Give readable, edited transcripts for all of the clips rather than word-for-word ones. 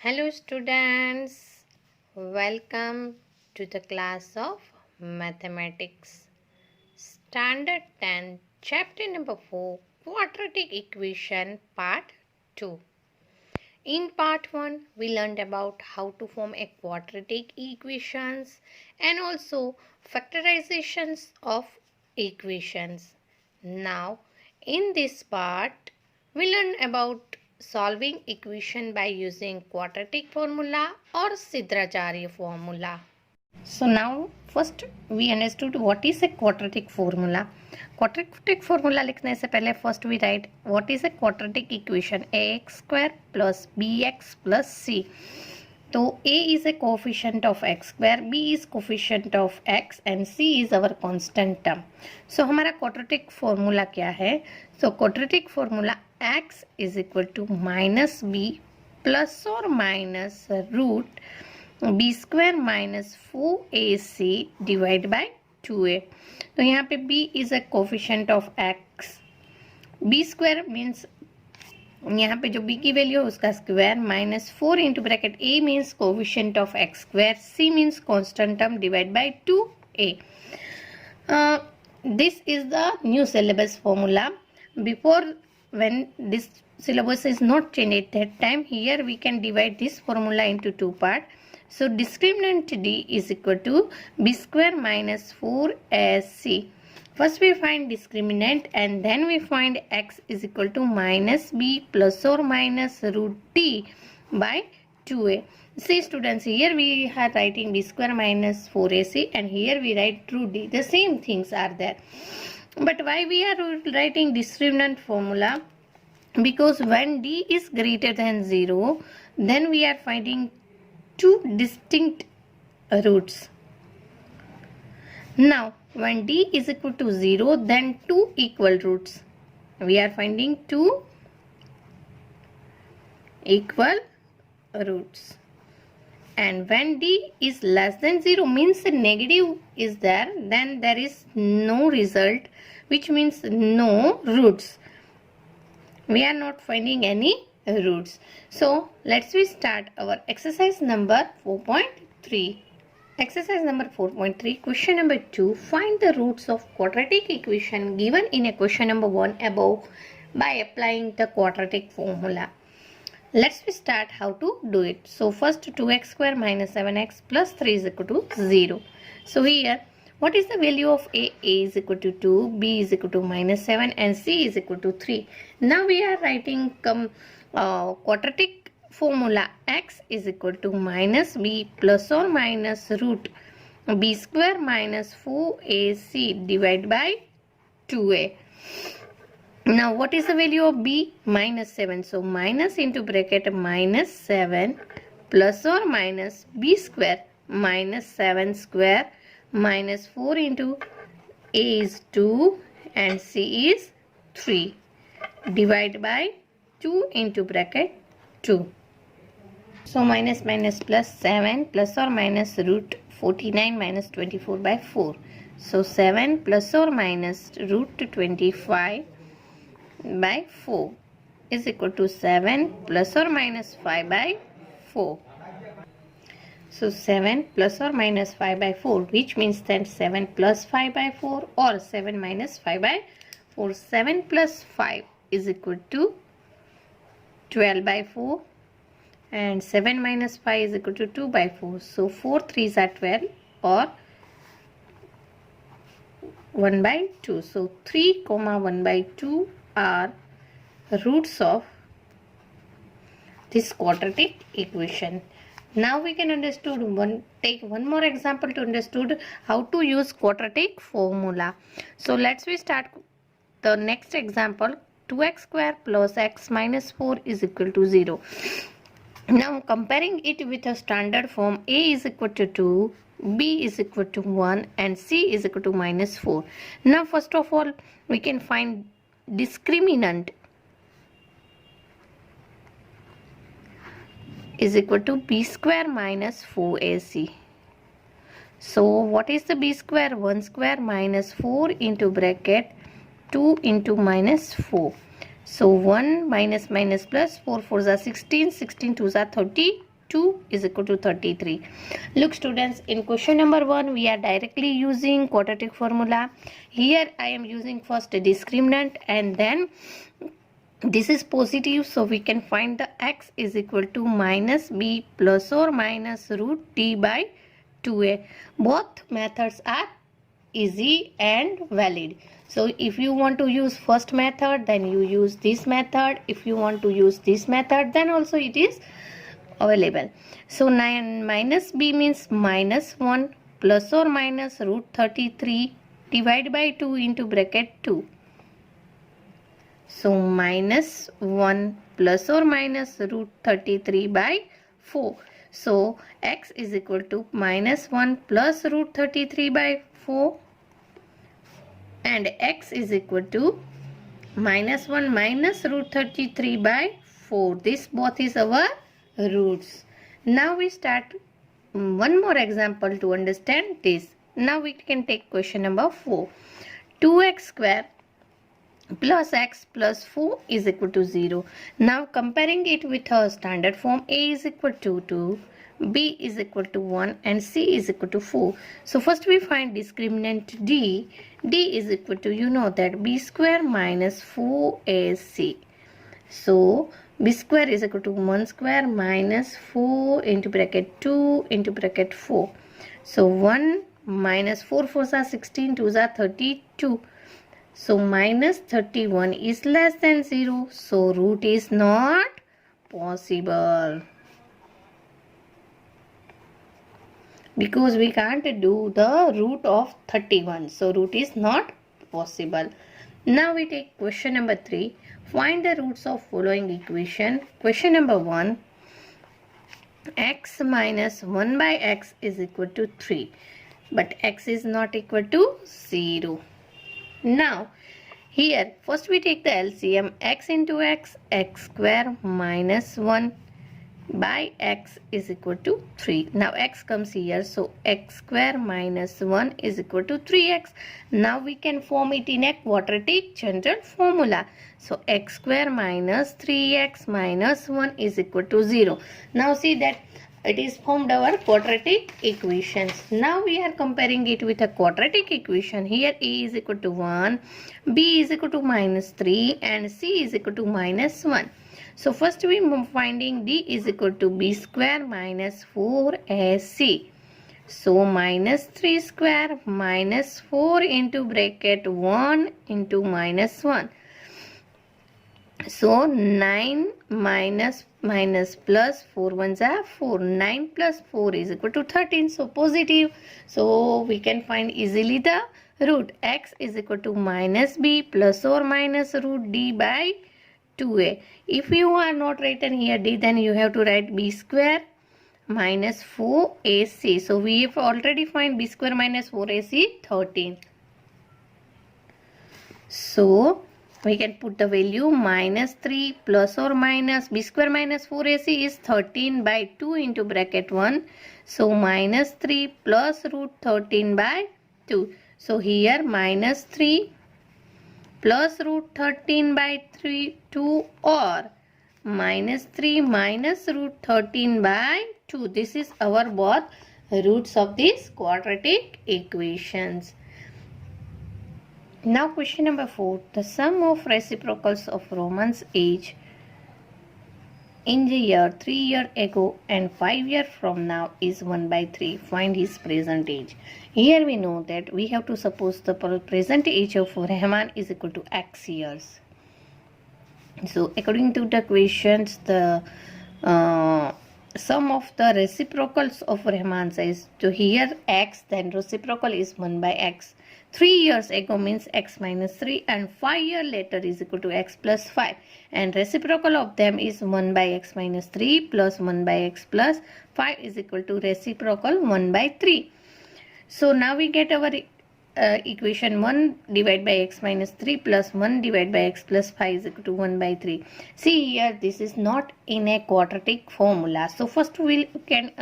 Hello students, welcome to the class of Mathematics. Standard 10, Chapter number 4, Quadratic Equation Part 2. In Part 1, we learned about how to form a quadratic equations and also factorizations of equations. Now, in this part, we learn about solving equation by using quadratic formula or Sidracharya formula. So now first we understood what is a quadratic formula. Quadratic formula लिखने से पहले first we write what is a quadratic equation ax square plus bx plus c. तो a is a coefficient of x square, b is coefficient of x and c is our constant term. So हमारा quadratic formula क्या है? So quadratic formula x is equal to minus b plus or minus root b square minus 4ac divide by 2a. तो यहाँ पे b is a coefficient of x. b square means यहाँ पे जो b की value है उसका square minus 4 into bracket a means coefficient of x square, c means constant term divide by 2a. This is the new syllabus formula. Before, when this syllabus is not changed at that time, here we can divide this formula into two parts. So discriminant d is equal to b square minus 4ac. First we find discriminant and then we find x is equal to minus b plus or minus root d by 2a. See students, here we are writing b square minus 4ac and here we write root d. The same things are there. But why we are writing discriminant formula? Because when d is greater than 0, then we are finding two distinct roots. Now, when d is equal to 0, then two equal roots. We are finding two equal roots. And when d is less than 0 means the negative is there, then there is no result, which means no roots. We are not finding any roots. So let's we start our exercise number 4.3. Exercise number 4.3, question number 2. Find the roots of quadratic equation given in a question number 1 above by applying the quadratic formula. Let's we start how to do it. So first 2x square minus 7x plus 3 is equal to 0. So here what is the value of a? A is equal to 2, b is equal to minus 7 and c is equal to 3. Now we are writing quadratic formula x is equal to minus b plus or minus root b square minus 4ac divided by 2a. Now what is the value of b? Minus 7. So minus into bracket minus 7 plus or minus b square minus 7 square minus 4 into a is 2 and c is 3 divided by 2 into bracket 2. So minus minus plus 7 plus or minus root 49 minus 24 by 4. So 7 plus or minus root 25 by 4 is equal to 7 plus or minus 5 by 4. So 7 plus or minus 5 by 4, which means that 7 plus 5 by 4 or 7 minus 5 by 4. 7 plus 5 is equal to 12 by 4 and 7 minus 5 is equal to 2 by 4. So 4 3s are 12 or 1 by 2. So 3 comma 1 by 2 are roots of this quadratic equation. Now we can take one more example to understood how to use quadratic formula. So let's we start the next example. 2x square plus x minus 4 is equal to 0. Now comparing it with a standard form, a is equal to 2, b is equal to 1 and c is equal to minus 4. Now first of all we can find discriminant is equal to b square minus 4ac. So what is the b square? 1 square minus 4 into bracket 2 into minus 4. So 1 minus minus plus 4 4s are 16, 16 2s are 32. 2 is equal to 33. Look students, in question number 1 we are directly using quadratic formula. Here I am using first a discriminant and then this is positive, so we can find the x is equal to minus b plus or minus root d by 2a. Both methods are easy and valid. So if you want to use first method, then you use this method. If you want to use this method, then also it is available. So 9 minus b means minus 1 plus or minus root 33 divided by 2 into bracket 2. So minus 1 plus or minus root 33 by 4. So x is equal to minus 1 plus root 33 by 4 and x is equal to minus 1 minus root 33 by 4. This both is our roots. Now we start one more example to understand this. Now we can take question number 4. 2x square plus x plus 4 is equal to 0. Now comparing it with our standard form, a is equal to 2, b is equal to 1 and c is equal to 4. So first we find discriminant d. D is equal to, you know that, b square minus 4ac. So b square is equal to 1 square minus 4 into bracket 2 into bracket 4. So 1 minus 4 4s are 16, 2s are 32. So minus 31 is less than 0. So root is not possible. Because we can't do the root of 31. So root is not possible. Now we take question number 3. Find the roots of following equation. Question number 1. X minus 1 by x is equal to 3. But x is not equal to 0. Now here first we take the LCM. X into x, x square minus 1 by x is equal to 3. Now x comes here, so x square minus 1 is equal to 3x. Now we can form it in a quadratic general formula. So x square minus 3x minus 1 is equal to 0. Now see that it is formed our quadratic equations. Now we are comparing it with a quadratic equation. Here a is equal to 1, b is equal to minus 3 and c is equal to minus 1. So first we are finding d is equal to b square minus 4ac. So minus 3 square minus 4 into bracket 1 into minus 1. So 9 minus plus 4 ones are 4. 9 plus 4 is equal to 13. So positive. So we can find easily the root. X is equal to minus b plus or minus root d by 2a. If you are not written here d, then you have to write b square minus 4ac. So we have already find b square minus 4ac 13. So we can put the value minus 3 plus or minus b square minus 4ac is 13 by 2 into bracket 1. So minus 3 plus root 13 by 2. So here minus 3 plus root 13 by 2 or minus 3 minus root 13 by 2. This is our both roots of these quadratic equations. Now question number 4. The sum of reciprocals of Roman's age in the year 3 years ago and 5 years from now is 1 by 3. Find his present age. Here we know that we have to suppose the present age of Rahman is equal to x years. So according to the questions, the sum of the reciprocals of Rahman's age. So here x, then reciprocal is 1 by x. 3 years ago means x minus 3 and 5 years later is equal to x plus 5. And reciprocal of them is 1 by x minus 3 plus 1 by x plus 5 is equal to reciprocal 1 by 3. So now we get our equation 1 divided by x minus 3 plus 1 divided by x plus 5 is equal to 1 by 3. See here, this is not in a quadratic formula. So first we can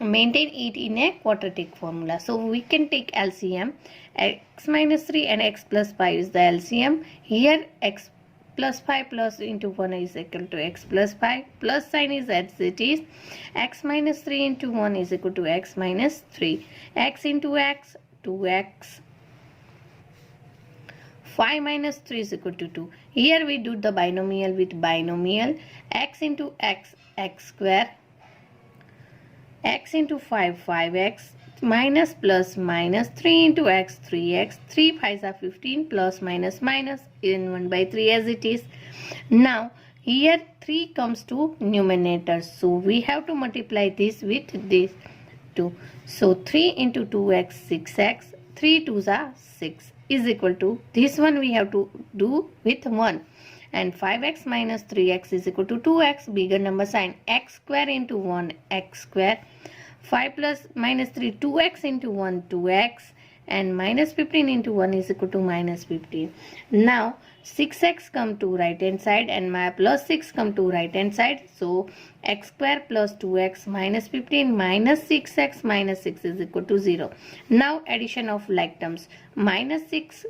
maintain it in a quadratic formula. So we can take LCM. X minus 3 and x plus 5 is the LCM. Here x plus 5 plus into 1 is equal to x plus 5. Plus sign is as it is. X minus 3 into 1 is equal to x minus 3. X into x, 2x. 5 minus 3 is equal to 2. Here we do the binomial with binomial. X into x, x square. X into 5, 5x. Minus plus minus 3 into x, 3x. 3 5s are 15 plus minus minus in 1 by 3 as it is. Now here 3 comes to numerator. So we have to multiply this with this 2. So 3 into 2x, 6x. 3 2s are 6 is equal to, this one we have to do with 1. And 5x minus 3x is equal to 2x, bigger number sign. X square into 1, x square. 5 plus minus 3, 2x into 1, 2x. And minus 15 into 1 is equal to minus 15. Now 6x come to right hand side and my plus 6 come to right hand side. So x square plus 2x minus 15 minus 6x minus 6 is equal to 0. Now addition of like terms. Minus 6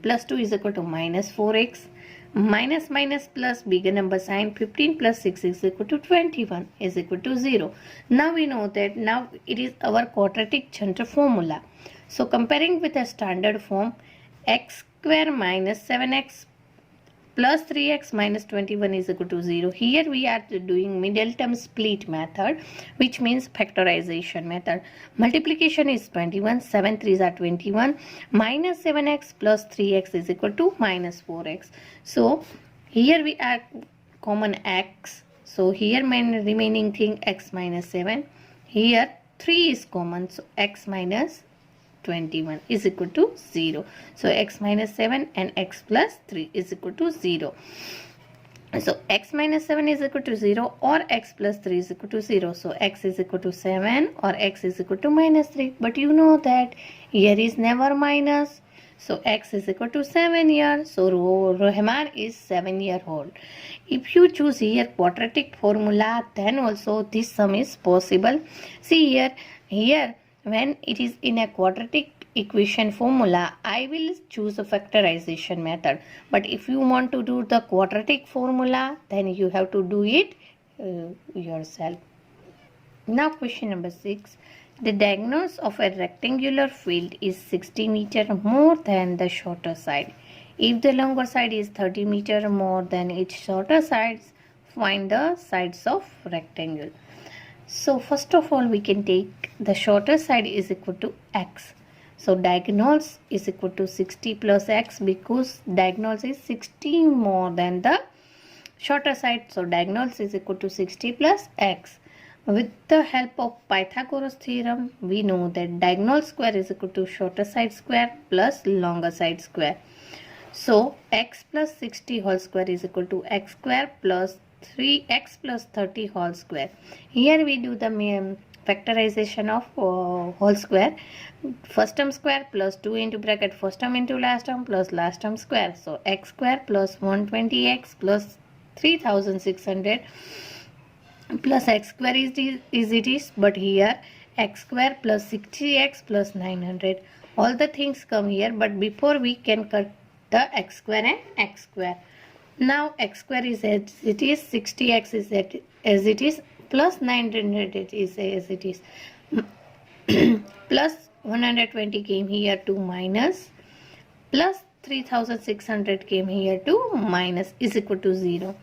plus 2 is equal to minus 4x. Minus minus plus bigger number sign, 15 plus 6 is equal to 21 is equal to 0. Now we know that now it is our quadratic Chhatadiya formula. So comparing with a standard form, x square minus 7x plus 3x minus 21 is equal to 0. Here we are doing middle term split method, which means factorization method. Multiplication is 21, 7 3s are 21, minus 7x plus 3x is equal to minus 4x. So here we are common x. So here main remaining thing x minus 7. Here 3 is common, so x minus 21 is equal to 0. So x minus 7 and x plus 3 is equal to 0. So x minus 7 is equal to 0 or x plus 3 is equal to 0. So x is equal to 7 or x is equal to minus 3. But you know that here is never minus. So x is equal to 7 here. So Rahman is 7-year-old. If you choose here quadratic formula, then also this sum is possible. See here when it is in a quadratic equation formula, I will choose a factorization method. But if you want to do the quadratic formula, then you have to do it yourself. Now question number 6. The diagonals of a rectangular field is 60 meter more than the shorter side. If the longer side is 30 meter more than its shorter sides, find the sides of rectangle. So first of all, we can take the shorter side is equal to x. So diagonals is equal to 60 plus x because diagonals is 60 more than the shorter side. So diagonals is equal to 60 plus x. With the help of Pythagoras theorem, we know that diagonal square is equal to shorter side square plus longer side square. So x plus 60 whole square is equal to x square plus 3x plus 30 whole square. Here we do the factorization of whole square. First term square plus 2 into bracket first term into last term plus last term square. So x square plus 120x plus 3600 plus x square is but here x square plus 60x plus 900. All the things come here, but before we can cut the x square and x square. Now x square is as it is, 60x is as it is, plus 900 is as it is. Plus 120 came here to minus, plus 3600 came here to minus is equal to 0.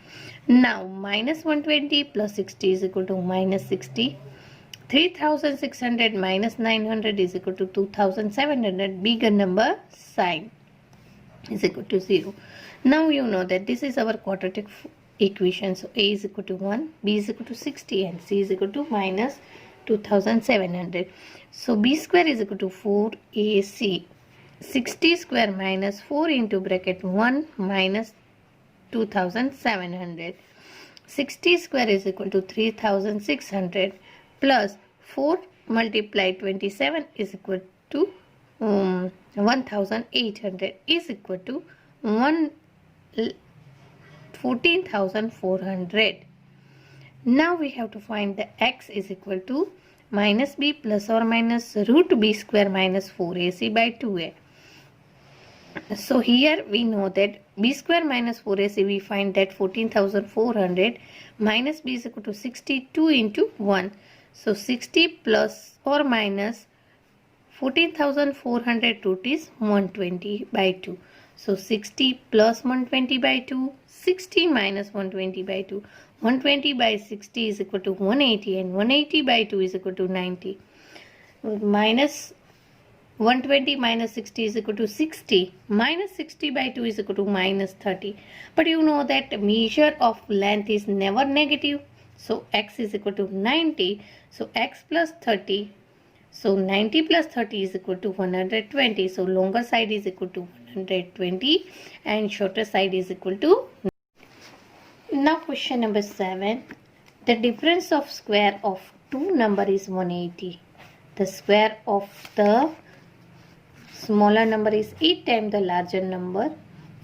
Now minus 120 plus 60 is equal to minus 60. 3600 minus 900 is equal to 2700. Bigger number sign is equal to 0. Now you know that this is our quadratic equation. So a is equal to 1, b is equal to 60 and c is equal to minus 2700. So b square is equal to 4ac. 60 square minus 4 into bracket 1 minus 2700. 60 square is equal to 3600 plus 4 multiplied 27 is equal to 1800 is equal to 14,400. Now we have to find the x is equal to minus b plus or minus root b square minus 4ac by 2a. So here we know that b square minus 4ac, we find that 14,400 minus b is equal to 62 into 1. So 60 plus or minus 14,400 root is 120 by 2. So 60 plus 120 by 2, 60 minus 120 by 2. 120 by 60 is equal to 180 and 180 by 2 is equal to 90. Minus 120 minus 60 is equal to 60. Minus 60 by 2 is equal to minus 30. But you know that measure of length is never negative. So x is equal to 90. So x plus 30. So 90 plus 30 is equal to 120. So longer side is equal to 120 and shorter side is equal to. Now question number 7. The difference of square of two number is 180. The square of the smaller number is 8 times the larger number.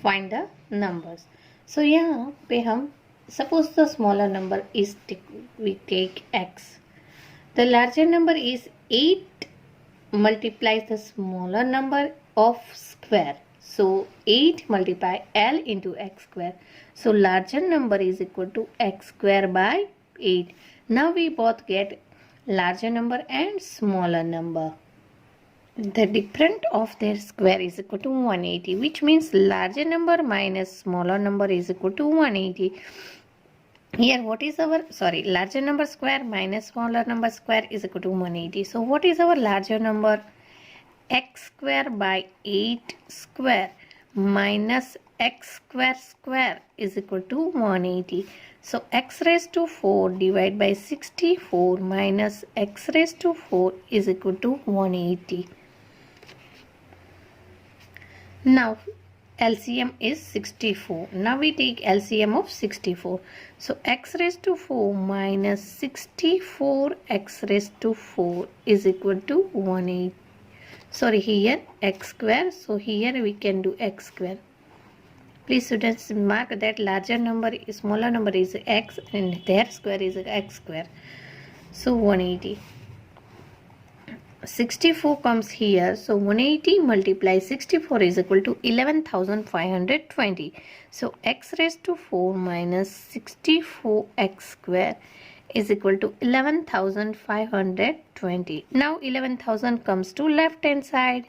Find the numbers. So यहाँ पे हम suppose the smaller number is we take x. The larger number is 8 multiplies the smaller number of square. So 8 multiply L into x square. So larger number is equal to x square by 8. Now we both get larger number and smaller number. The difference of their square is equal to 180, which means larger number minus smaller number is equal to 180. Here what is our, larger number square minus smaller number square is equal to 180. So what is our larger number? X square by 8 square minus x square square is equal to 180. So x raised to 4 divided by 64 minus x raised to 4 is equal to 180. Now LCM is 64. Now we take LCM of 64. So x raised to 4 minus 64 x raised to 4 is equal to 180. Here x square. So here we can do x square. Please students mark that larger number, smaller number is x and their square is x square. So 180. 64 comes here. So 180 multiplies 64 is equal to 11,520. So x raised to 4 minus 64x square is equal to 11,520. Now 11,000 comes to left hand side.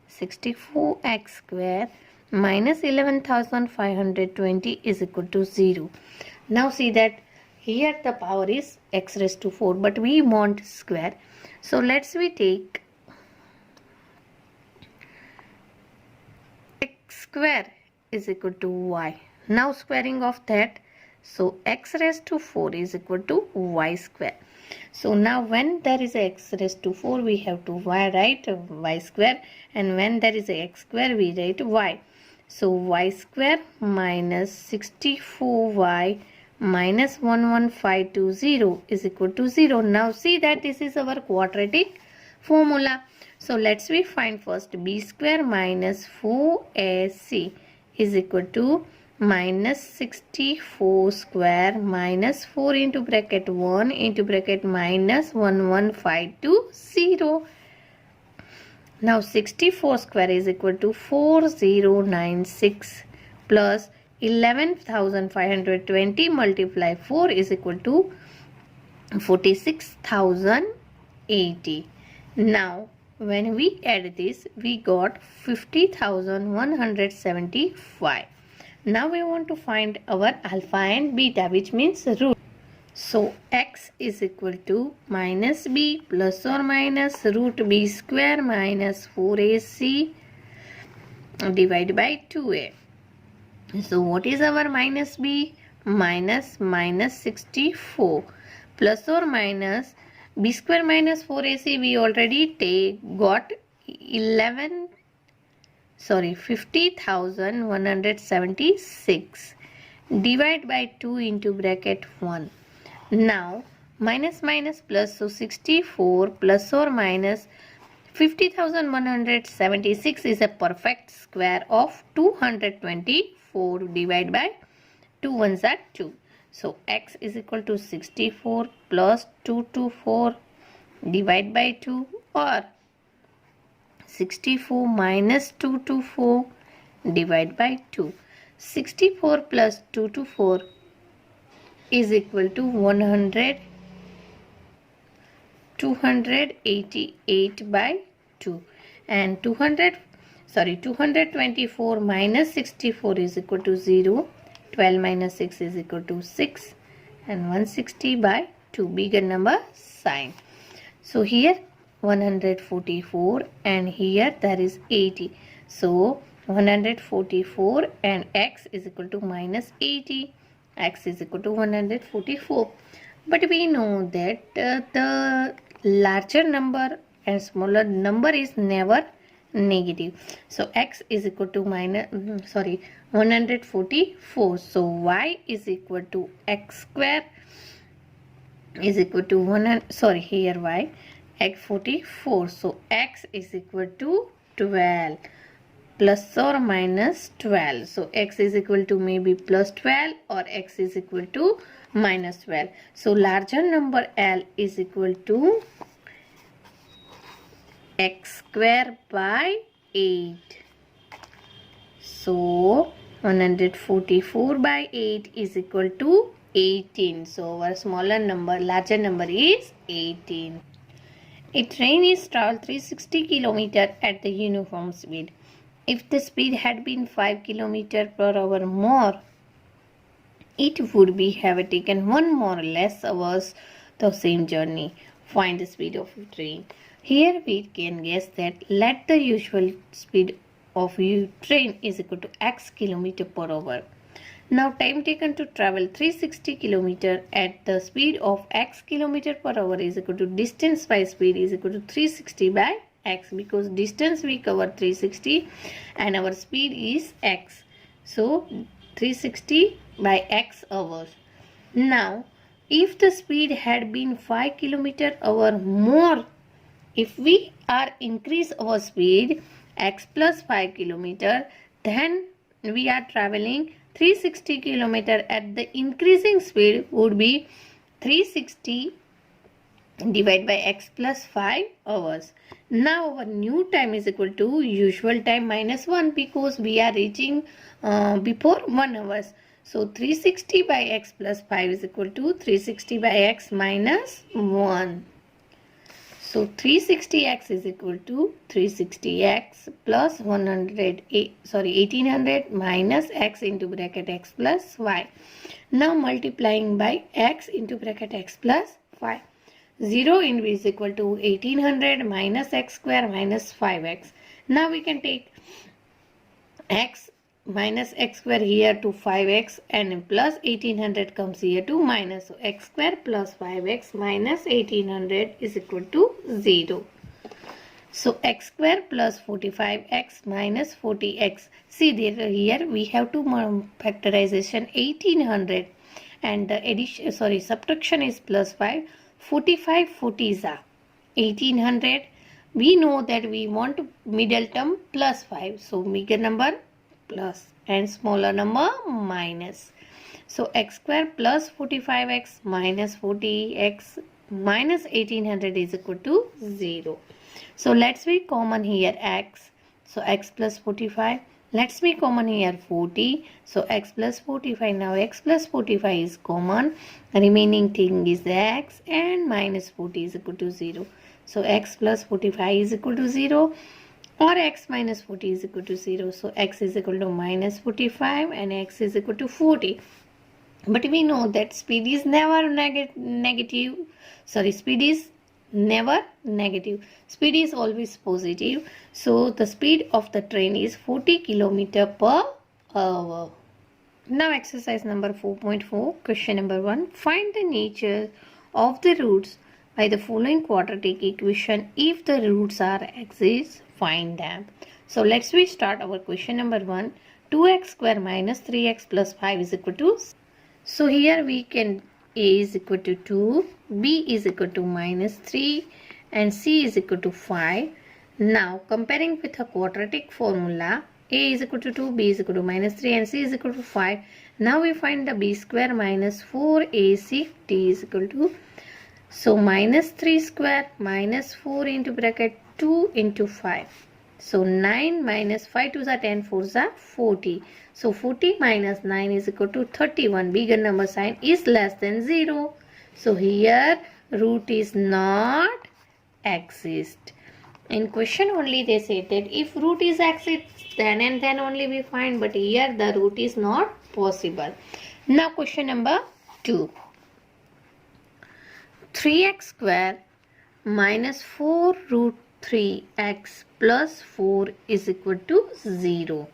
64x square minus 11,520 is equal to 0. Now see that here the power is x raised to 4, but we want square. So let's we take x square is equal to y. Now squaring of that, so x raised to 4 is equal to y square. So now when there is a x raised to 4, we have to write y square, and when there is a x square, we write y. So y square minus 64y minus 11520 is equal to 0. Now see that this is our quadratic formula. So let's we find first b square minus 4ac is equal to minus 64 square minus 4 into bracket 1 into bracket minus 11520. Now 64 square is equal to 4096 plus 11,520 multiply 4 is equal to 46,080. Now when we add this, we got 50,175. Now we want to find our alpha and beta, which means root. So x is equal to minus b plus or minus root b square minus 4ac divided by 2a. So what is our minus b? Minus 64 plus or minus b square minus 4ac, we already got 50,176 divide by 2 into bracket 1. Now minus plus, so 64 plus or minus 50,176 is a perfect square of 224 divided by 2 ones are 2. So x is equal to 64 plus 224 divided by 2, or 64 minus 224 divide by 2. 64 plus 2 to 4 is equal to 288 by 2, and 224 minus 64 is equal to 0. 12 minus 6 is equal to 6, and 160 by 2, bigger number sign. So here 144 and here there is 80. So 144 and x is equal to minus 80. X is equal to 144. But we know that the larger number and smaller number is never negative. So x is equal to 144. So y is equal to x square is equal to y x 44. So x is equal to 12 plus or minus 12. So x is equal to maybe plus 12 or x is equal to minus 12. So larger number L is equal to x square by 8. So 144 by 8 is equal to 18. So our larger number is 18. A train is traveled 360 km at the uniform speed. If the speed had been 5 km per hour more, it would have taken 1 more or less hours the same journey. Find the speed of a train. Here we can guess that let the usual speed of a train is equal to x km per hour. Now time taken to travel 360 km at the speed of x km per hour is equal to distance by speed is equal to 360 by x, because distance we cover 360 and our speed is x. So 360 by x hours. Now if the speed had been 5 km hour more, if we are increase our speed x plus 5 km, then we are traveling 360 km at the increasing speed would be 360 divided by x plus 5 hours. Now our new time is equal to usual time minus 1, because we are reaching before 1 hours. So 360 by x plus 5 is equal to 360 by x minus 1. So 360x is equal to 360x plus 1800 minus x into bracket x plus y. Now multiplying by x into bracket x plus 5. 0 in v is equal to 1800 minus x square minus 5x. Now we can take x minus x square here to 5x and plus 1800 comes here to minus. So x square plus 5x minus 1800 is equal to 0. So x square plus 45x minus 40x. See there, here we have to factorization 1800 and the subtraction is plus 5. 45 40s are 1800. We know that we want middle term plus 5. So bigger number plus and smaller number minus. So x square plus 45x minus 40x minus 1800 is equal to 0. So let's be common here x. So x plus 45. Let's be common here 40. So x plus 45. Now x plus 45 is common. Remaining thing is x, and minus 40 is equal to 0. So x plus 45 is equal to 0. Or x minus 40 is equal to 0. So x is equal to minus 45 and x is equal to 40. But we know that speed is never negative. Speed is never negative. Speed is always positive. So the speed of the train is 40 km per hour. Now exercise number 4.4. Question number 1. Find the nature of the roots by the following quadratic equation. If the roots are exist, find them. So let's start our question number 1. 2x square minus 3x plus 5 is equal to. So here we can a is equal to 2, b is equal to minus 3 and c is equal to 5. Now comparing with a quadratic formula, a is equal to 2, b is equal to minus 3 and c is equal to 5. Now we find the b square minus 4ac t is equal to. So minus 3 square minus 4 into bracket 2 into 5. So 9 minus 5 2s are 10, 4s are 40. So 40 minus 9 is equal to 31. Bigger number sign is less than 0. So here root is not exist. In question only they say that if root is exists, then and then only we find, but here the root is not possible. Now question number 2. 3x square minus 4 root 3x plus 4 is equal to 0.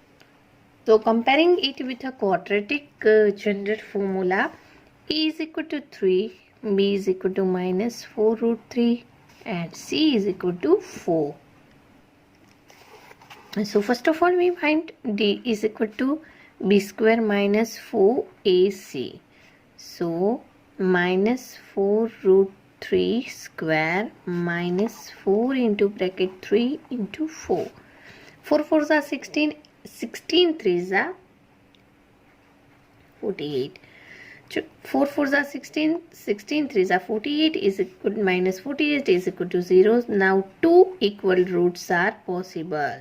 So comparing it with a quadratic general formula, a is equal to 3, b is equal to minus 4 root 3 and c is equal to 4. So first of all we find d is equal to b square minus 4ac. So minus 4 root 3 square minus 4 into bracket 3 into 4. 4 4s are 16, 16 3s are 48. 4 4s are 16, 16 3s are 48 is equal minus 48 is equal to 0. Now two equal roots are possible.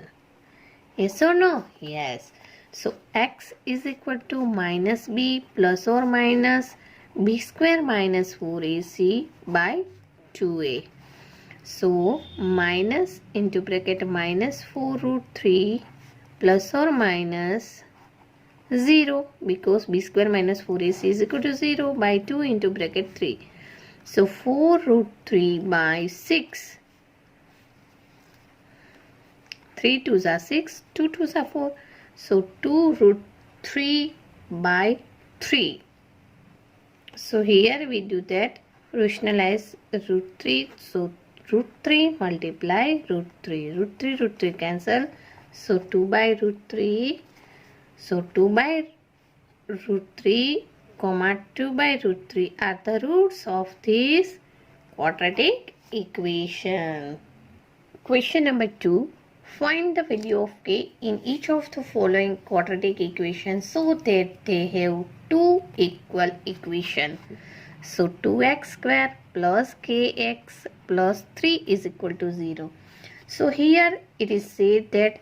Yes or no? Yes. So x is equal to minus b plus or minus b square minus 4ac by 2a. So minus into bracket minus 4 root 3 plus or minus 0, because b square minus 4ac is equal to 0 by 2 into bracket 3. So 4 root 3 by 6. 3 2s are 6, 2 2s are 4. So 2 root 3 by 3. So here we do that, rationalize root 3. So root 3 multiply root 3. Root 3 root 3 cancel. So 2 by root 3. So 2 by root 3 comma 2 by root 3 are the roots of this quadratic equation. Question number 2. Find the value of k in each of the following quadratic equations so that they have two equal equations. So 2x square plus kx plus 3 is equal to 0. So here it is said that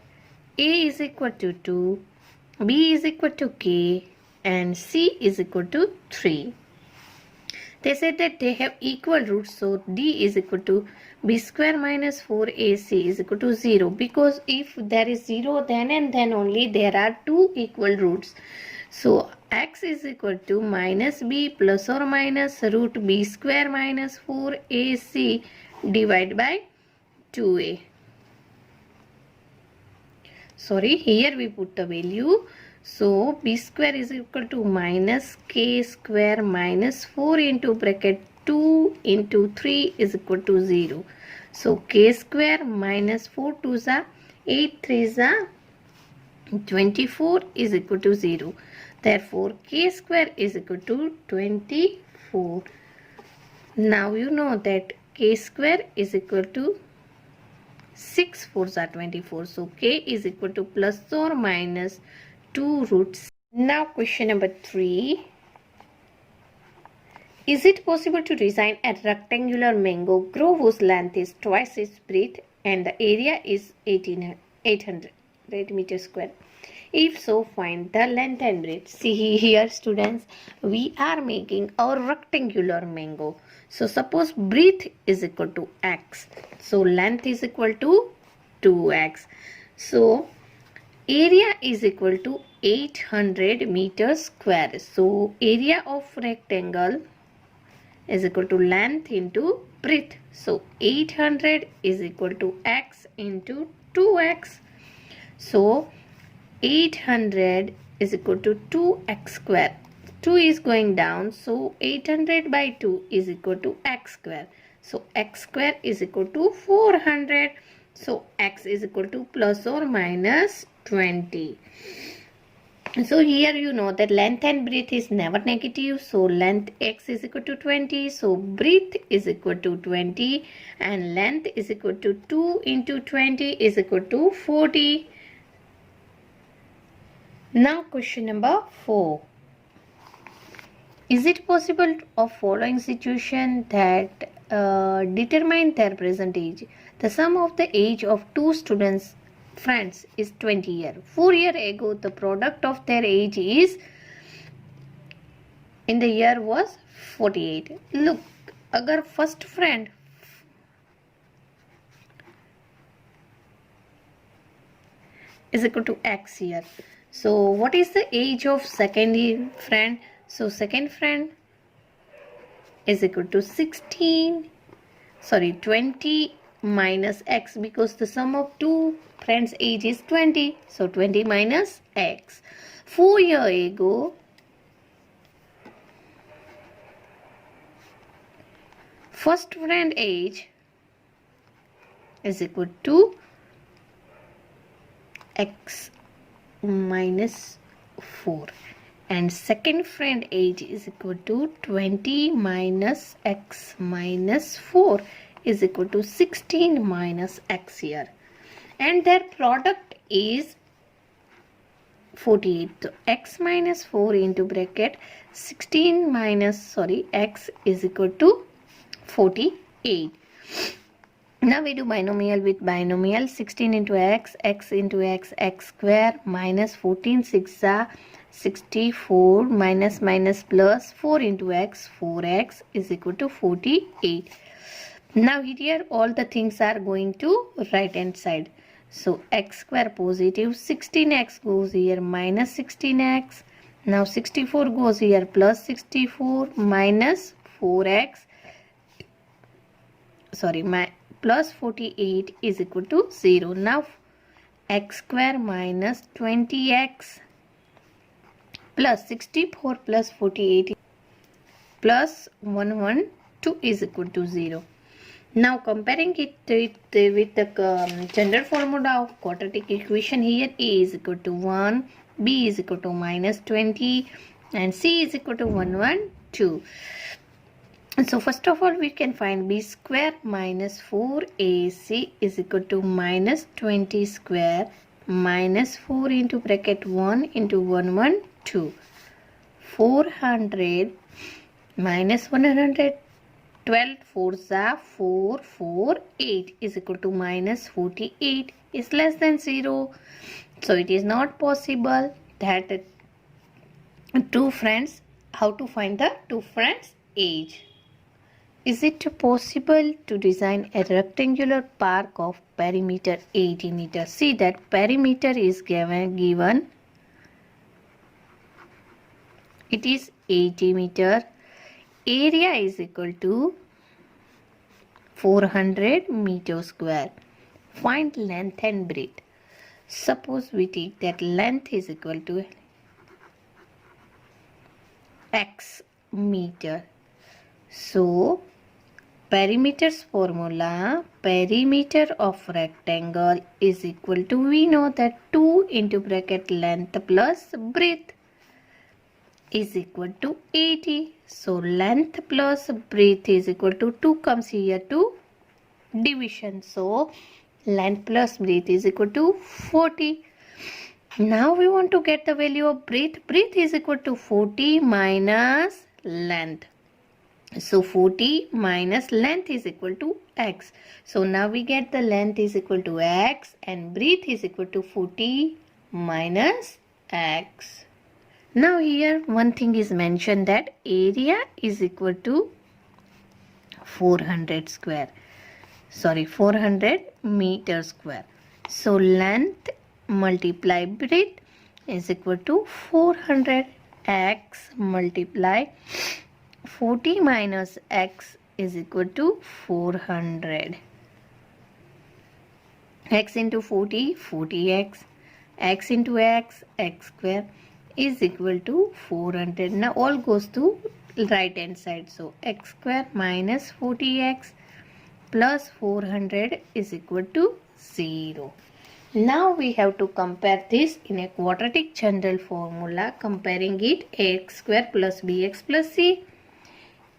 a is equal to 2, b is equal to k and c is equal to 3. They said that they have equal roots, so d is equal to b square minus 4ac is equal to 0, because if there is 0 then and then only there are two equal roots. So x is equal to minus b plus or minus root b square minus 4ac divided by 2a. Sorry, here we put the value. So b square is equal to minus k square minus 4 into bracket 2 into 3 is equal to 0. So k square minus 4 2s are 8 3s are 24 is equal to 0. Therefore k square is equal to 24. Now you know that k square is equal to 6 4s are 24. So k is equal to plus or minus 2 roots. Now question number 3. Is it possible to design a rectangular mango grow whose length is twice its breadth and the area is 800 meters square? If so, find the length and breadth. See here students, we are making a rectangular mango. So suppose breadth is equal to x. So length is equal to 2x. So area is equal to 800 meters square. So area of rectangle is equal to length into breadth. So 800 is equal to x into 2x. So 800 is equal to 2x square. 2 is going down. So 800 by 2 is equal to x square. So x square is equal to 400. So x is equal to plus or minus 20. So here you know that length and breadth is never negative. So length x is equal to 20. So breadth is equal to 20 and length is equal to 2 into 20 is equal to 40. Now question number 4. Is it possible of following situation that determine their present age? The sum of the age of two students friends is 20 years. 4 years ago, the product of their age is in the year was 48. Look, agar first friend is equal to x here. So what is the age of second friend? So second friend is equal to 20 minus x, because the sum of two friends age is 20. So 20 minus x. 4 years ago, first friend age is equal to x minus 4, and second friend age is equal to 20 minus x minus 4 is equal to 16 minus x here, and their product is 48. So x minus 4 into bracket 16 minus x is equal to 48. Now we do binomial with binomial. 16 into x, x into x, x square minus 14 6 are 64 minus minus plus 4 into x, 4x is equal to 48. Now here all the things are going to right hand side. So x square positive, 16x goes here minus 16x. Now 64 goes here plus 64 minus 4x. Plus 48 is equal to 0. Now x square minus 20x plus 64 plus 48 plus 112 is equal to 0. Now comparing it with the general formula of quadratic equation, here a is equal to 1, b is equal to minus 20 and c is equal to 112. So first of all we can find b square minus 4ac is equal to minus 20 square minus 4 into bracket 1 into 112. 400 minus 112 4s are 448 is equal to minus 48 is less than 0. So it is not possible that two friends, how to find the two friends age? Is it possible to design a rectangular park of perimeter 80 meters? See that perimeter is given. It is 80 meter. Area is equal to 400 meter square. Find length and breadth. Suppose we take that length is equal to x meter. So perimeter's formula, perimeter of rectangle is equal to, we know that 2 into bracket length plus breadth is equal to 80. So length plus breadth is equal to 2 comes here to division. So length plus breadth is equal to 40. Now we want to get the value of breadth. Breadth is equal to 40 minus length. So 40 minus length is equal to x. So now we get the length is equal to x and breadth is equal to 40 minus x. Now here one thing is mentioned, that area is equal to 400 meter square. So length multiply breadth is equal to 400. X multiply 40 minus x is equal to 400. X into 40, 40x. X into x, x square is equal to 400. Now all goes to right hand side. So x square minus 40x plus 400 is equal to 0. Now we have to compare this in a quadratic general formula, comparing it ax square plus bx plus c.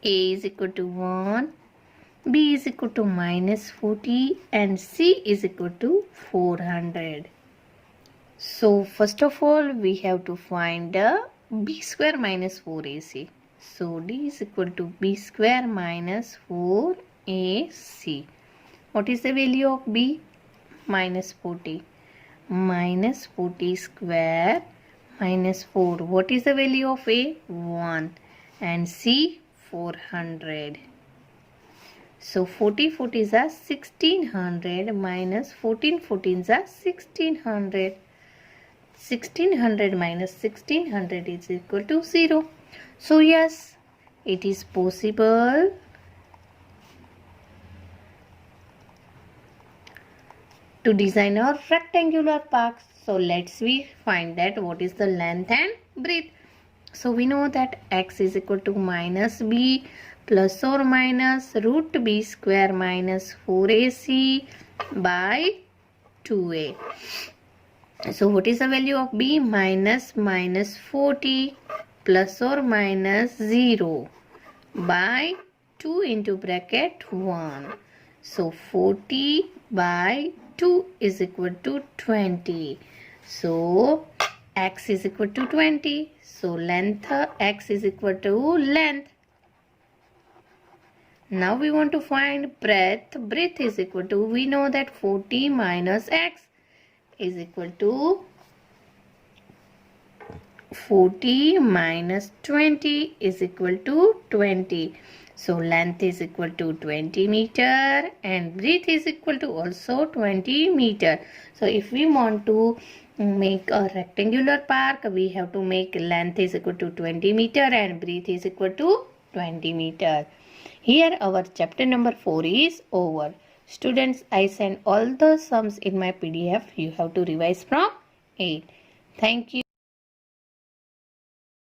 A is equal to 1, b is equal to minus 40 and c is equal to 400. So first of all we have to find b square minus 4ac. So d is equal to b square minus 4ac. What is the value of b? Minus 40. minus 40 square minus 4. What is the value of A? 1. And C? 400. So 40 40s are 1600 minus 14 14s are 1600. 1600 minus 1600 is equal to 0. So yes, it is possible to design a rectangular park. So let's find that what is the length and breadth. So we know that x is equal to minus b plus or minus root b square minus 4ac by 2a. So what is the value of b? Minus 40 plus or minus 0 by 2 into bracket 1. So 40 by 2 is equal to 20. So x is equal to 20. So length x is equal to length. Now we want to find breadth. Breadth is equal to, we know that 40 minus x is equal to 40 minus 20 is equal to 20. So length is equal to 20 meter and breadth is equal to also 20 meter. So if we want to make a rectangular park, we have to make length is equal to 20 meter and breadth is equal to 20 meter. Here our chapter number 4 is over. Students, I send all the sums in my PDF. You have to revise from 8. Thank you.